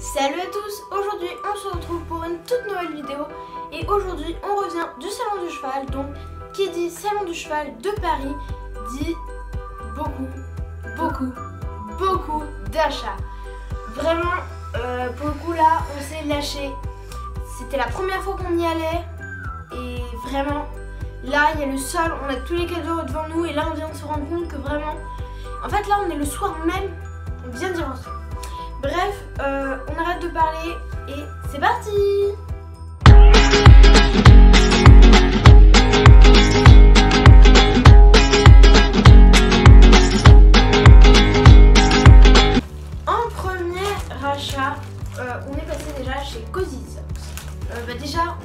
Salut à tous, aujourd'hui on se retrouve pour une toute nouvelle vidéo et aujourd'hui on revient du salon du cheval. Donc qui dit salon du cheval de Paris dit beaucoup d'achats. Vraiment pour le coup là on s'est lâché, c'était la première fois qu'on y allait et vraiment là il y a le sol, on a tous les cadeaux devant nous et là on vient de se rendre compte que vraiment en fait là on est le soir même, on vient d'y rentrer. Bref, on arrête de parler et c'est parti! En premier rachat, on est passé déjà chez Cozy Socks. Déjà,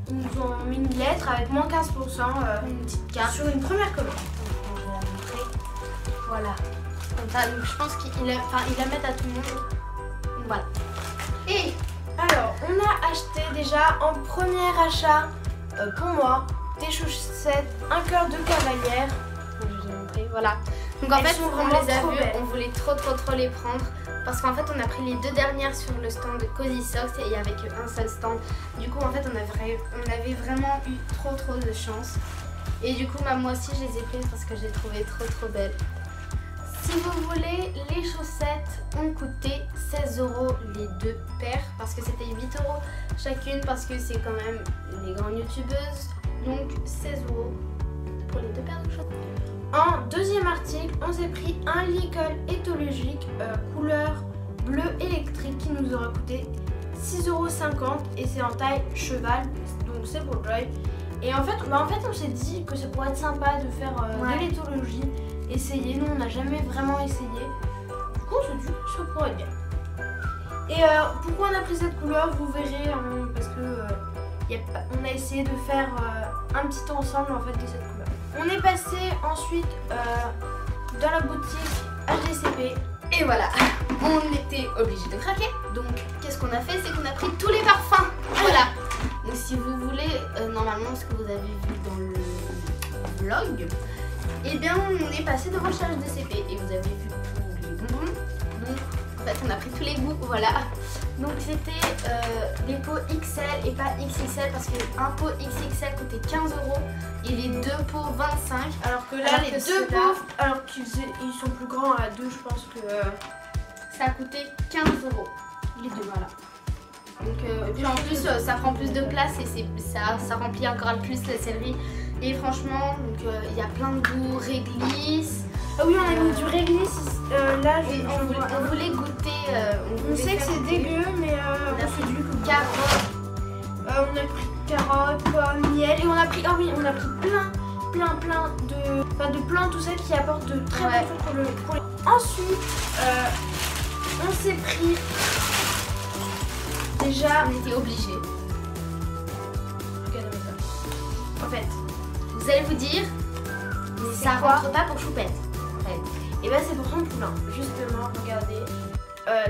ils nous ont mis une lettre avec moins 15%, une petite carte sur une première commande. Je vais la montrer. Voilà. Comme ça, donc je pense qu'il la mettent à tout le monde. Donc, voilà. Et alors, on a acheté déjà en premier achat pour moi des chaussettes, un cœur de cavalière. Je vais vous montrer, voilà. Donc en fait, on les a vues, belles. on voulait trop les prendre parce qu'en fait, on a pris les deux dernières sur le stand de Cozy Socks et avec un seul stand. Du coup, en fait, on avait vraiment eu trop de chance. Et du coup, moi aussi, je les ai prises parce que je les trouvais trop belles. Si vous voulez, les chaussettes ont coûté 16 € les deux paires parce que c'était 8 € chacune parce que c'est quand même les grandes youtubeuses. Donc 16 € pour les deux paires de chaussettes. En deuxième article, on s'est pris un licol éthologique couleur bleu électrique qui nous aura coûté 6,50 € et c'est en taille cheval, donc c'est pour le joy. Et en fait on s'est dit que ça pourrait être sympa de faire de l'éthologie. Essayer, nous on n'a jamais vraiment essayé. Du coup on se dit que ça pourrait être bien. Et pourquoi on a pris cette couleur, vous verrez, parce que on a essayé de faire un petit ensemble en fait de cette couleur. On est passé ensuite dans la boutique HDCP. Et voilà, on était obligé de craquer. Donc qu'est-ce qu'on a fait, c'est qu'on a pris tous les parfums. Voilà. Donc si vous voulez, normalement ce que vous avez vu dans le vlog, et bien on est passé devant le HDCP et vous avez vu tous les bonbons. Donc en fait on a pris tous les goûts, voilà. Donc c'était les pots XL et pas XXL parce qu'un pot XXL coûtait 15 € et les deux pots 25. Alors que là les deux pots, alors qu'ils sont plus grands à deux, je pense que ça a coûté 15 €. Les deux, voilà. Donc et puis en plus ça prend plus de place et ça remplit encore plus la sellerie. Et franchement, il y a plein de goûts, réglisse. Ah oui, on a mis du réglisse. Là, on voulait goûter. On sait que c'est dégueu, mais on a fait du carotte. On a pris carottes, pommes, miel. Et on a pris, plein de plantes, tout ça qui apporte de très bons choses pour les... Ensuite, on s'est pris... Déjà, on était obligés. En fait, vous allez vous dire, mais ça rentre pas pour Choupette. Et bah c'est pour son poulain, justement, regardez.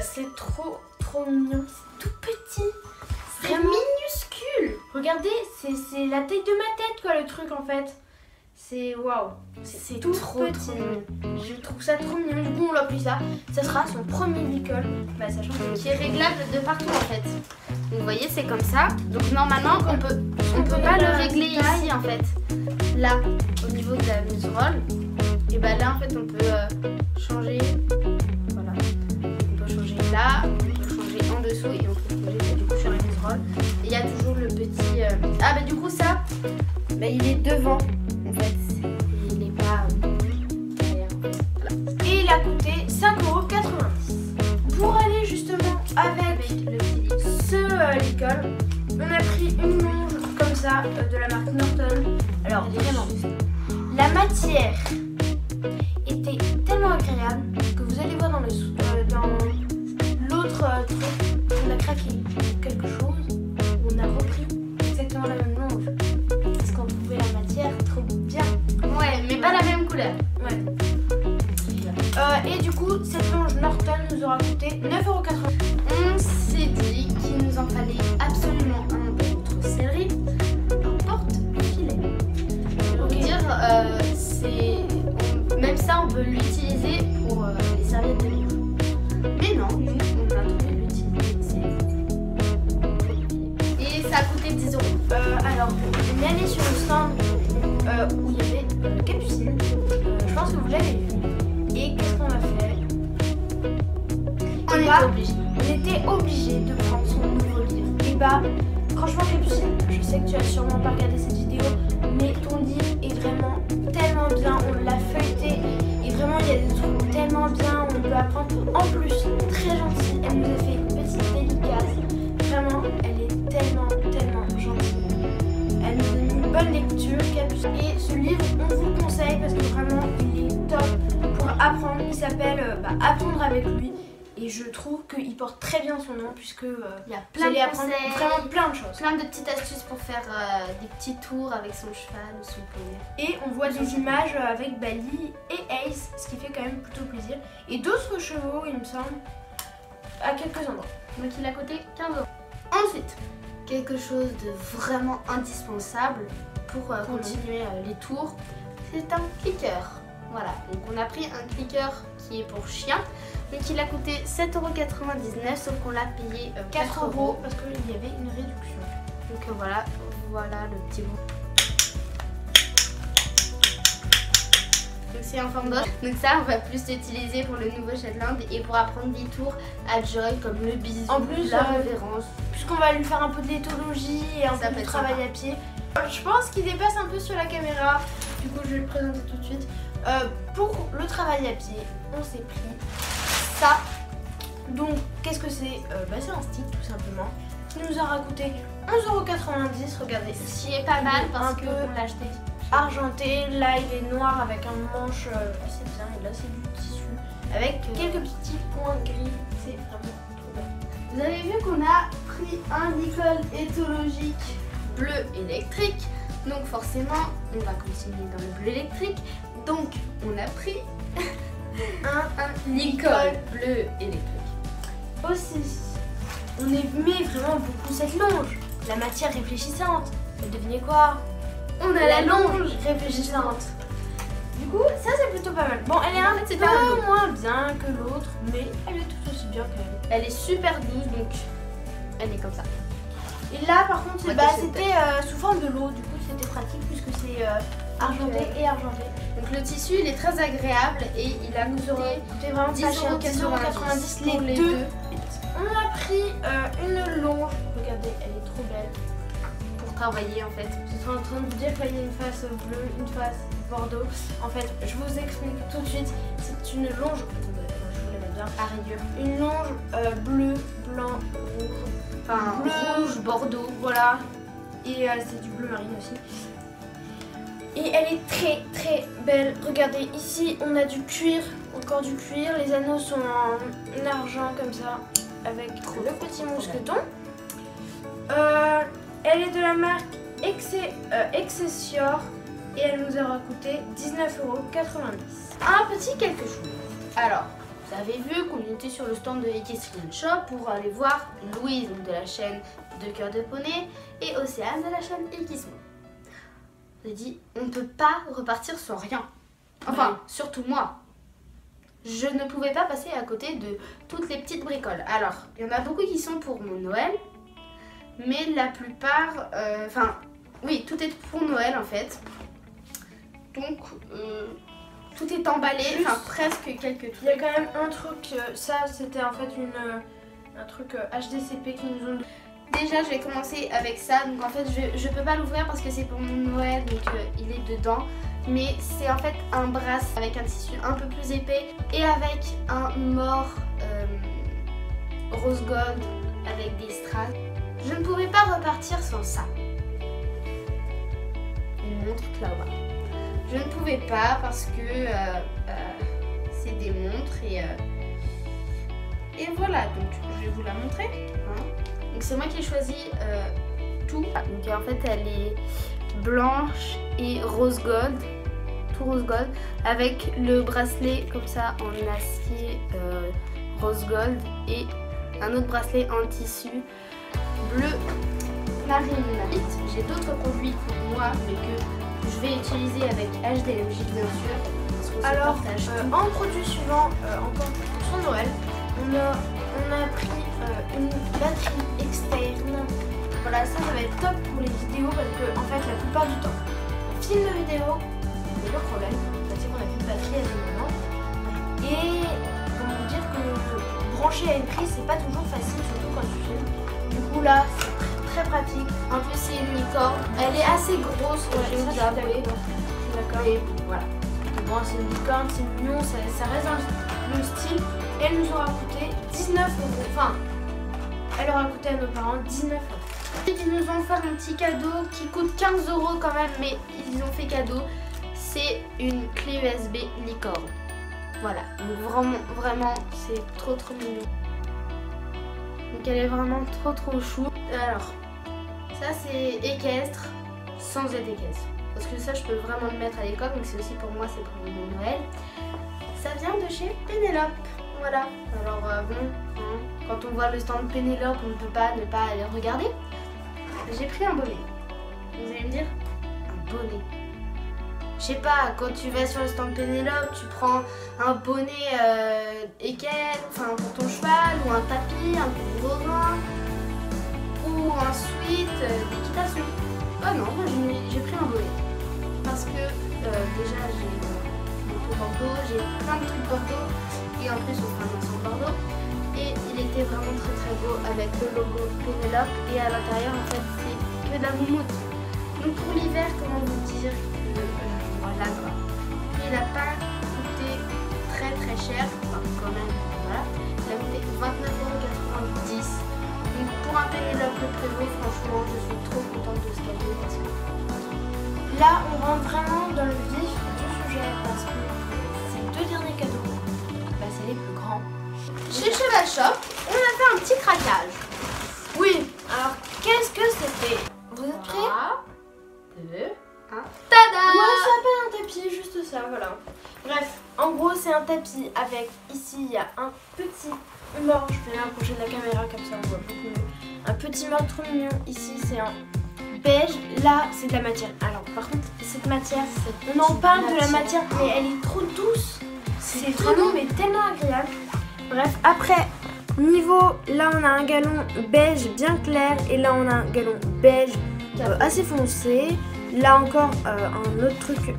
C'est trop mignon, c'est tout petit. C'est minuscule. Regardez, c'est la taille de ma tête quoi le truc en fait. C'est waouh, c'est tout trop petit. Je trouve ça trop mignon, du coup on l'a pris ça. Ça sera son premier licol, sachant qui est réglable de partout en fait. Donc vous voyez c'est comme ça. Donc normalement on peut pas le régler ici en fait. Là au niveau de la muserolle. Et bah là en fait on peut changer. Voilà. On peut changer là, on peut changer en dessous et on peut changer du coup sur la muserolle. Et il y a toujours le petit. Ah bah du coup ça, il est devant. En fait, il n'est pas derrière. Voilà. Et il a coûté 5,90 €. Pour aller justement avec ce licol, on a pris une longe comme ça de la marque Norton. Alors vraiment, la matière était tellement agréable que vous allez voir dans l'autre truc, on a craqué quelque chose, on a repris exactement la même longe. Parce qu'on trouvait la matière trop bien. Ouais, mais pas la même couleur. Ouais. Et du coup, cette longe Norton nous aura coûté 9,80 €. On s'est dit qu'il nous en fallait absolument un pour notre sellerie, un porte-filet. Pour dire, même ça, on peut l'utiliser pour les serviettes de livre. Mais non, on a trouvé l'utilité. Alors on est allé sur le stand où il y avait Capucine. Je pense que vous l'avez vu. Et qu'est-ce qu'on a fait? On était obligé de prendre son nouveau livre. Et bah franchement Capucine, je sais que tu as sûrement pas regardé cette vidéo, mais ton livre est vraiment tellement bien. On l'a feuilleté et vraiment il y a des trucs tellement bien. On peut apprendre. En plus, très gentille. Elle nous a fait une petite dédicace. Vraiment, elle est tellement gentille. Elle nous a mis une bonne lecture, Capucine. Et ce livre, on vous le conseille parce que vraiment, il est top pour apprendre. Il s'appelle Apprendre avec lui. Et je trouve qu'il porte très bien son nom puisque il y a plein de conseils, vraiment plein de choses. Plein de petites astuces pour faire des petits tours avec son cheval ou son poney. Et on voit des images avec Bali et Ace, ce qui fait quand même plutôt plaisir. Et d'autres chevaux, il me semble, à quelques endroits. Donc il a coûté 15 €. Ensuite, quelque chose de vraiment indispensable pour continuer les tours, c'est un clicker. Voilà, donc on a pris un clicker qui est pour chien. Donc il a coûté 7,99 €, sauf qu'on l'a payé 4 € parce qu'il y avait une réduction. Donc voilà le petit bout. Donc c'est en forme d'os. Donc ça on va plus l'utiliser pour le nouveau Shetland et pour apprendre des tours à Joy comme le bisou, en plus, la révérence. Puisqu'on va lui faire un peu de l'éthologie et un peu de travail à pied. Je pense qu'il dépasse un peu sur la caméra, du coup je vais le présenter tout de suite. Pour le travail à pied, on s'est pris ça. Donc qu'est-ce que c'est? C'est un stick tout simplement qui nous aura coûté 11,90 €. Regardez, ce qui est pas mal parce qu'on l'a acheté argenté. Là il est noir avec un manche assez bien et là c'est du tissu avec quelques petits points gris. C'est vraiment trop bien. Vous avez vu qu'on a pris un licol éthologique bleu électrique. Donc forcément on va continuer dans le bleu électrique. Donc on a pris un licol bleu électrique. Aussi, on aimait vraiment beaucoup cette longe, la matière réfléchissante. Mais devinez quoi? On a la longe réfléchissante. Du coup, ça c'est plutôt pas mal. Bon, elle est un petit peu moins bien que l'autre, mais elle est tout aussi bien qu'elle. Elle est super douce, donc elle est comme ça. Et là, par contre, c'était sous forme de l'eau. Du coup, c'était pratique puisque c'est argenté et argenté. Donc le tissu, il est très agréable et il a coûté vraiment 10,90 € les deux. On a pris une longe. Regardez, elle est trop belle. Pour travailler en fait. Je suis en train de vous dire qu'il y a une face bleue, une face bordeaux. En fait, je vous explique tout de suite. C'est une longe. Je vous la mets bien à réduire. Une longe bleu, blanc, rouge. Enfin, bleu, rouge, bordeaux. Voilà. Et c'est du bleu marine aussi. Et elle est très belle. Regardez, ici on a du cuir, encore du cuir. Les anneaux sont en argent comme ça, avec le petit mousqueton. Elle est de la marque Excelsior et elle nous aura coûté 19,90 €. Un petit quelque chose. Alors, vous avez vu qu'on était sur le stand de Equestrian Shop pour aller voir Louise de la chaîne De Cœur de Poney et Océane de la chaîne Equismo. On a dit, on ne peut pas repartir sans rien. Enfin, surtout moi. Je ne pouvais pas passer à côté de toutes les petites bricoles. Alors, il y en a beaucoup qui sont pour mon Noël. Mais la plupart... oui, tout est pour Noël en fait. Donc, tout est emballé. Enfin, presque quelques trucs. Il y a quand même un truc, ça c'était en fait un truc HDCP qui nous ont... Déjà, je vais commencer avec ça. Donc en fait, je peux pas l'ouvrir parce que c'est pour mon Noël, donc il est dedans. Mais c'est en fait un bracelet avec un tissu un peu plus épais et avec un mort rose gold avec des strass. Je ne pouvais pas repartir sans ça. Une montre Klawa. Je ne pouvais pas parce que c'est des montres et voilà. Donc je vais vous la montrer. Hein. Donc c'est moi qui ai choisi tout. Donc en fait elle est blanche et rose gold, tout rose gold, avec le bracelet comme ça en acier rose gold et un autre bracelet en tissu bleu marine. J'ai d'autres produits pour moi mais que je vais utiliser avec HDMJ bien sûr. Alors en produit suivant, encore pour son Noël, on a pris une batterie externe Voilà, ça va être top pour les vidéos parce que en fait la plupart du temps on filme nos vidéos, c'est le problème, c'est qu'on a plus de batterie à ce moment. Et comment vous dire que brancher à une prise c'est pas toujours facile, surtout quand tu filmes. Du coup là c'est très pratique. En plus c'est une licorne, elle est assez grosse, Ouais, je vais vous avouer. D'accord. Et voilà. Bon, c'est une licorne, c'est mignon, ça reste dans le style. Elle nous aura coûté 19 €. Enfin, elle aura coûté à nos parents 19 €. Ils nous ont fait un petit cadeau qui coûte 15 € quand même, mais ils ont fait cadeau. C'est une clé USB licorne. Voilà, donc vraiment, c'est trop mignon. Donc elle est vraiment trop chou. Alors, ça c'est équestre sans être équestre. Parce que ça je peux vraiment le mettre à l'école, donc c'est aussi pour moi, c'est pour mon Noël. Ça vient de chez Pénélope. Voilà. Alors quand on voit le stand Pénélope, on ne peut pas ne pas aller regarder. J'ai pris un bonnet. Vous allez me dire, un bonnet. Je sais pas, quand tu vas sur le stand Pénélope, tu prends un bonnet équestre, enfin pour ton cheval, ou un tapis, un peu bovin, ou un sweat d'équitation. Oh non, moi j'ai pris un bonnet. Parce que déjà j'ai mon tout Bordeaux, j'ai plein de trucs Bordeaux, et en plus on fait un ensemble Bordeaux. Et il était vraiment très beau avec le logo Pénélope, et à l'intérieur en fait c'est que de la moumoute. Donc pour l'hiver, comment vous dire, voilà quoi. Il n'a pas coûté très cher, enfin quand même, voilà. Il a coûté 29,90 €. Donc pour un Pénélope Le Prévost, franchement je suis trop contente de ce cadeau parce que Là, on rentre vraiment dans le vif du sujet parce que ces deux derniers cadeaux, bah, c'est les plus grands. chez Cheval Shop, on a fait un petit craquage. Oui, alors qu'est-ce que c'était? Vous êtes prêts? 3, 2, 1. Tada! Ouais, ça s'appelle un tapis, juste ça, voilà. Bref, en gros, c'est un tapis avec, ici, il y a un petit mort. Je vais l'approcher de la caméra comme ça, on voit beaucoup mieux. Un petit mort trop mignon. Ici, c'est un beige. Là, c'est de la matière. Alors, par contre, cette matière, on en parle de la matière, mais elle est trop douce. C'est vraiment, mais tellement agréable. Bref, après, niveau, là, on a un galon beige bien clair. Et là, on a un galon beige assez foncé. Là encore, un autre truc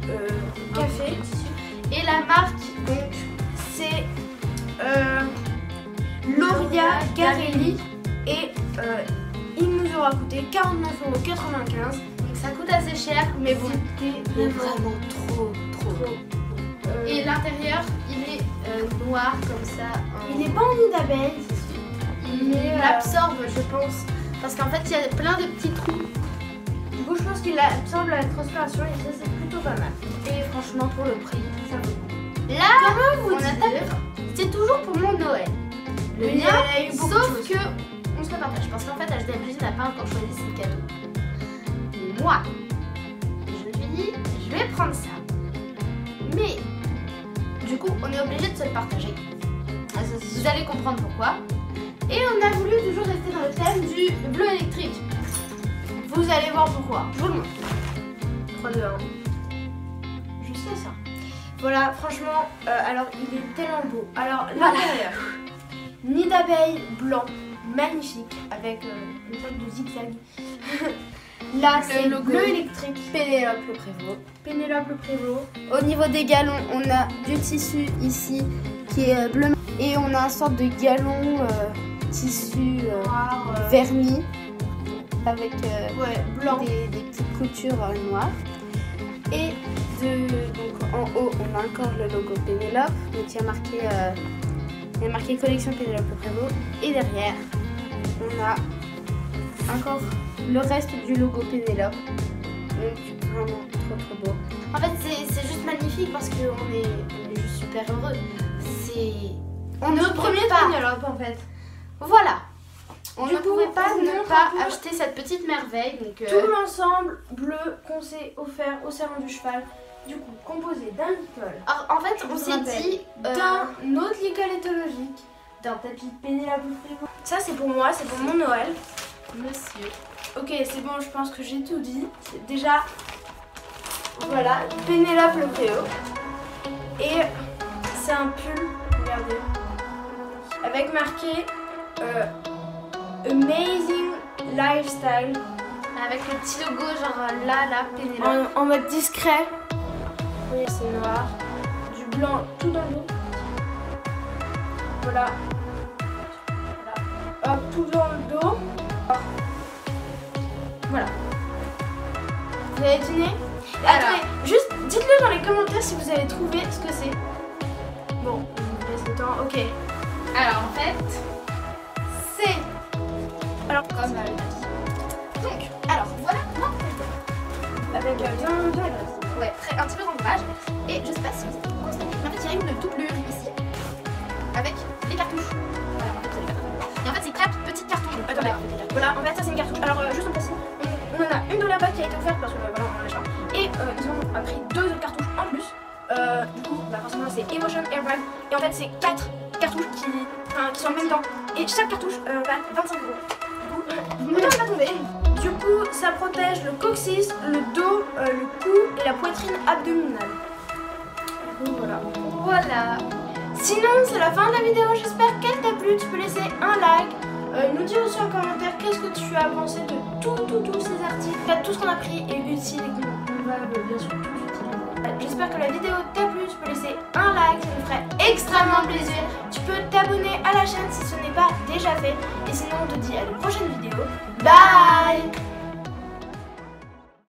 café. Et la marque, Donc, c'est Loria Garelli. Et il nous aura coûté 49,95 €. donc ça coûte assez cher, mais bon. C'était vraiment trop. Et l'intérieur, il est noir comme ça. il n'est pas en nid d'abeille. Il absorbe, je pense. Parce qu'en fait, il y a plein de petits trous. Du coup, je pense qu'il absorbe la transpiration et ça, c'est plutôt pas mal. Et franchement, pour le prix, ça vaut le coup. Là, Comment vous on a tapé. C'est toujours pour mon Noël. Le Mais mien, il y a eu beaucoup de sauf choses. que on se le partage. Parce qu'en fait, HDMG n'a pas encore choisi ses cadeaux. Et moi, je me suis dit, je vais prendre ça. Mais, du coup, on est obligé de se le partager. Vous allez comprendre pourquoi. Et on a voulu toujours rester dans le thème du bleu électrique. Vous allez voir pourquoi. Je vous le montre. 3, 2, 1. Je sais ça. Voilà, franchement, alors il est tellement beau. Alors l'intérieur, nid d'abeille blanc, magnifique, avec une sorte de zigzag. Là, c'est le bleu électrique. Pénélope Le Prévost. Pénélope Le Prévost. Au niveau des galons, on a du tissu ici qui est bleu et on a un sorte de galon tissu Noir, vernis avec ouais, blanc. des petites coutures noires. Et donc en haut, on a encore le logo Pénélope, donc il y a marqué collection Pénélope Le Prévost. Et derrière, on a encore le reste du logo Pénélope. Donc vraiment trop beau. En fait, c'est juste magnifique parce qu'on est juste super heureux. On ne Notre pouvait premier pas. Pénélope en fait. Voilà. On Du ne coup, pouvait pas on ne montre pas un peu acheter cette petite merveille. Donc, Tout l'ensemble bleu qu'on s'est offert au salon du cheval, du coup composé d'un licol, alors, en fait, on Je s'est vous rappelle, dit d'un autre licol éthologique, d'un tapis Pénélope Le Prévost. Ça c'est pour moi, c'est pour mon Noël. monsieur. Ok, c'est bon, je pense que j'ai tout dit. C'est déjà, voilà, Pénélope Le Prévost. Et c'est un pull, regardez, avec marqué Amazing lifestyle. Avec le petit logo genre là, Pénélope. En mode discret. Oui, c'est noir. Du blanc tout dans le dos. Voilà. Hop, tout dans le dos. Voilà. Vous avez deviné? Attendez, juste dites-le dans les commentaires si vous avez trouvé ce que c'est. Bon, on vous laisse le temps. Ok. Alors en fait, c'est Alors, comme donc, alors voilà comment on fait. avec bien. Ouais, un petit peu d'ombrage. Et je sais pas si vous avez constaté, mais en fait il y a une doublure ici avec les cartouches. Voilà, en fait c'est les cartouches. Et en fait c'est 4 petites cartouches. Attendez, voilà, en fait ça c'est une cartouche. Alors juste en précis, on en a une de la boîte qui a été offerte parce que voilà, on en a acheté. Et ils ont pris 2 autres cartouches en plus. Du coup, bah, forcément c'est Emotion Airbag. Et en fait c'est 4 cartouches qui sont en même temps. Et chaque cartouche va 25 €. Du coup, on va tomber. Du coup, ça protège le coccyx, le dos, le cou et la poitrine abdominale. Du coup, voilà. Voilà. Sinon, c'est la fin de la vidéo. J'espère qu'elle t'a plu. Tu peux laisser un like. Nous dire aussi en commentaire qu'est-ce que tu as pensé de tous ces articles. Tout ce qu'on a pris est utile et qu'on va bien sûr tout utiliser. J'espère que la vidéo t'a plu. Tu peux laisser un like, ça nous ferait extrêmement plaisir. Tu peux t'abonner à la chaîne si ce n'est pas déjà fait. Et sinon, on te dit à la prochaine vidéo. Bye!